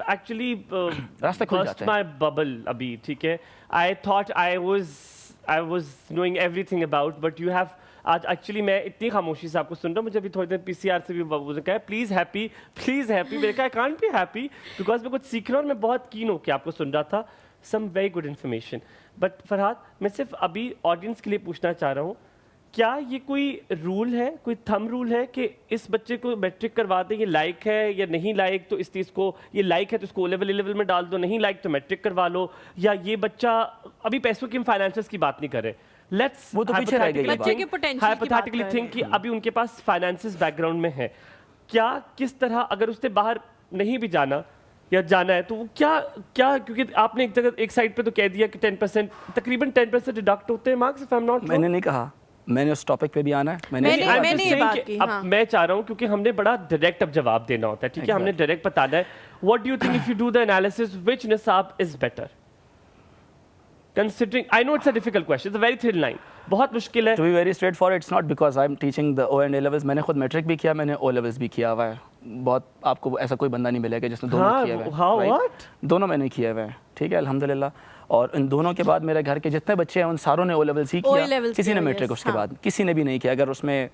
actually रास्ते खुल burst जाते हैं। my bubble अभी, ठीक है। I thought I was knowing everything about, but you have आज एक्चुअली मैं इतनी खामोशी से आपको सुन रहा हूँ, मुझे अभी थोड़ी देर पीसीआर से भी मुझे कहा प्लीज हैप्पी मैंने कहा I can't be happy because मैं कुछ सीख रहा हूँ और मैं बहुत कीन हूँ कि आपको सुन रहा था some very good information. But Farhad, मैं सिर्फ अभी ऑडियंस के लिए पूछना चाह रहा हूँ, क्या ये कोई रूल है, कोई थम रूल है कि इस बच्चे को मैट्रिक करवा दें, ये लायक है या नहीं लायक, तो इस चीज़ को ये लायक है तो इसको लेवल में डाल दो, नहीं लायक तो मैट्रिक करवा लो, या ये बच्चा अभी पैसों की हम फाइनेंशियल्स की बात नहीं कर रहे, लेट्स वो तो पीछे रह गई बच्चे के potential की बात हाइपोथेटिकली कर थिंक रहे कि अभी उनके पास फाइनेंसेस बैकग्राउंड में है, क्या किस तरह अगर उसने बाहर नहीं भी जाना या जाना है तो वो क्या क्या, क्योंकि आपने एक जगह एक साइड पे तो कह दिया कि 10% तकरीबन 10% डिडक्ट होते हैं marks, if I am not मैंने नहीं कहा, मैंने उस टॉपिक पे भी आना है। मैंने I'm just ये saying बात कि की, अब हाँ। मैं चाह रहा हूँ क्योंकि हमने बड़ा डायरेक्ट अब जवाब देना होता है, ठीक है, हमने डायरेक्ट बताना है what do you think if you do the analysis which निसाब is better considering I know it's a difficult question, it's a very thin line, बहुत मुश्किल है। To be very straightforward, it's not because I'm teaching the O and A levels. मैंने खुद matric भी किया, मैंने O levels भी किया हुआ है। बहुत आपको ऐसा कोई बंदा नहीं मिलेगा जिसने दोनों हाँ, किए हुए हैं, how, right? what? दोनों मैंने किए हुए हैं, ठीक है, अल्हम्दुलिल्लाह। और इन दोनों के बाद मेरे घर के जितने बच्चे हैं उन सारों ने O levels ही किया, levels किसी ने किया, मैट्रिक yes, उसके हाँ। बाद किसी ने भी नहीं किया। अगर उसमें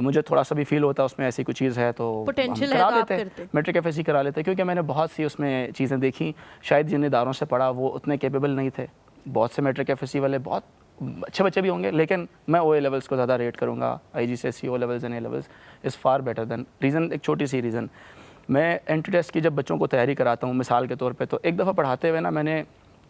मुझे थोड़ा सा भी फील होता उसमें ऐसी कोई चीज़ है तो Potential हम है करा तो आप लेते, करते। मैट्रिक FSC करा लेते, क्योंकि मैंने बहुत सी उसमें चीज़ें देखी, शायद जिन इदारों से पढ़ा वो उतने केपेबल नहीं थे। बहुत से मैट्रिक FSC वाले बहुत अच्छे बच्चे भी होंगे, लेकिन मैं OA लेवल्स को ज़्यादा रेट करूँगा। IGCSE O levels and A levels is far better than. Reason एक छोटी सी रीज़न, मैं एंट्री टेस्ट की जब बच्चों को तैयारी कराता हूँ मिसाल के तौर पे, तो एक दफ़ा पढ़ाते हुए ना मैंने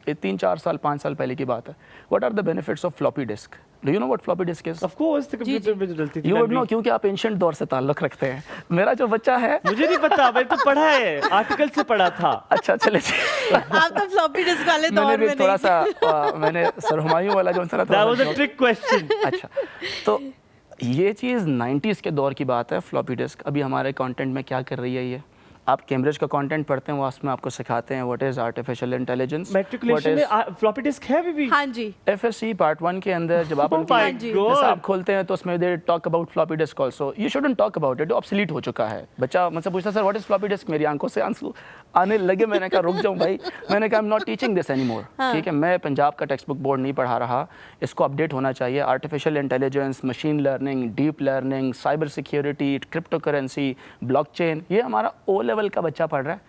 3-4 साल 5 साल पहले की बात है, what are the benefits of floppy disk, do you know what floppy disk is? Of course, the computer में जो डलती थी यू वुड मैं नो, भी- क्योंकि आप एंशिएंट दौर से ताल्लुक़ रखते हैं। मेरा जो बच्चा है मुझे नहीं पता, मैंने तो पढ़ा है, आर्टिकल से पढ़ा था। अच्छा चले आप तो फ्लॉपी डिस्क वाले मैंने दौर भी में थोड़ा नहीं सा मैंने सर हुमायूं वाला जो था That was a trick question. अच्छा, तो ये चीज़ 90s के दौर की बात है। फ्लॉपी डिस्क अभी हमारे कंटेंट में क्या कर रही है ये, आप कैम्ब्रिज का कंटेंट पढ़ते हैं, वो उसमें आपको सिखाते हैं what is artificial intelligence, Matriculation में फ्लॉपी डिस्क है अभी भी? हाँ जी। FSC पार्ट 1 के अंदर जब आप Oh उनकी my जी। God. निसाब खोलते हैं तो उसमें they talk about floppy disk also. You shouldn't talk about it, obsolete हो चुका है। बच्चा मुझसे पूछता sir what is floppy disk, मेरी आंखों से आंसू आने लगे। मैंने कहा रुक जाऊं भाई, मैंने कहा I am not teaching this anymore, ठीक है, मैं पंजाब का टेक्स्ट बुक बोर्ड नहीं पढ़ा रहा, इसको अपडेट होना चाहिए। Artificial intelligence, machine learning, deep learning, cyber security, crypto currency, blockchain, ये हमारा O लेवल का बच्चा पढ़ रहा है।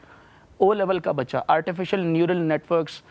O लेवल का बच्चा, आर्टिफिशियल न्यूरल नेटवर्क्स,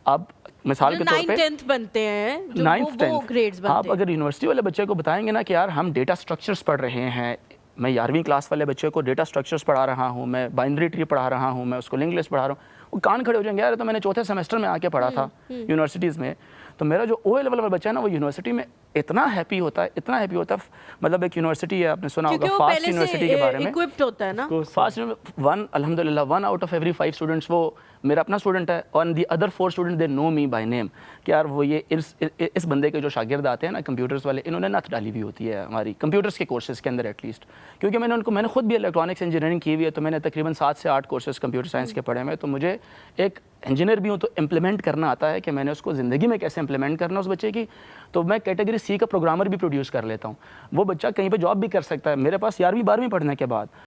अब मिसाल के तौर पे 9th10th बनते हैं जो 9th वो ग्रेड्स 10th बनते आप हैं। अगर यूनिवर्सिटी वाले बच्चे को बताएंगे ना कि यार हम डेटा स्ट्रक्चर्स पढ़ रहे हैं, मैं 11वीं क्लास वाले बच्चे को डेटा स्ट्रक्चर्स पढ़ा रहा हूँ, मैं बाइनरी ट्री पढ़ा रहा हूँ, मैं उसको लिंक लिस्ट पढ़ा रहा हूँ, वो कान खड़े हो जाएंगे, यार तो मैंने चौथे सेमेस्टर में आके पढ़ा था यूनिवर्सिटीज़ में। तो मेरा जो OA लेवल वाला बच्चा है ना, वो यूनिवर्सिटी में इतना हैप्पी होता है, इतना हैप्पी होता है। मतलब एक यूनिवर्सिटी है, आपने सुना क्योंकि होगा वो फास्ट पहले यूनिवर्सिटी के बारे से में। इक्विप्ड होता है ना। फास्ट वन, अल्हम्दुलिल्लाह 1 out of every 5 स्टूडेंट्स वो मेरा अपना स्टूडेंट है, और the other 4 student they know me by name, कि यार वो ये इस बंदे के जो शागिर्द आते हैं ना कंप्यूटर्स वाले, इन्होंने नथ डाली हुई होती है हमारी कंप्यूटर्स के कोर्सेज के अंदर एटलीस्ट। क्योंकि मैंने खुद भी इलेक्ट्रॉनिक्स इंजीनियरिंग की हुई है, तो मैंने तकरीबन 7 से 8 कोर्सेज कंप्यूटर साइंस के पढ़े हुए, तो मुझे एक इंजीनियर भी हूँ तो इम्प्लीमेंट करना आता है कि मैंने उसको ज़िंदगी में कैसे इंप्लीमेंट करना उस बच्चे की। तो मैं कैटेगरी C का प्रोग्रामर भी प्रोड्यूस कर लेता हूँ। वो बच्चा कहीं पे जॉब भी कर सकता है। मेरे पास 11वीं 12वीं पढ़ने के बाद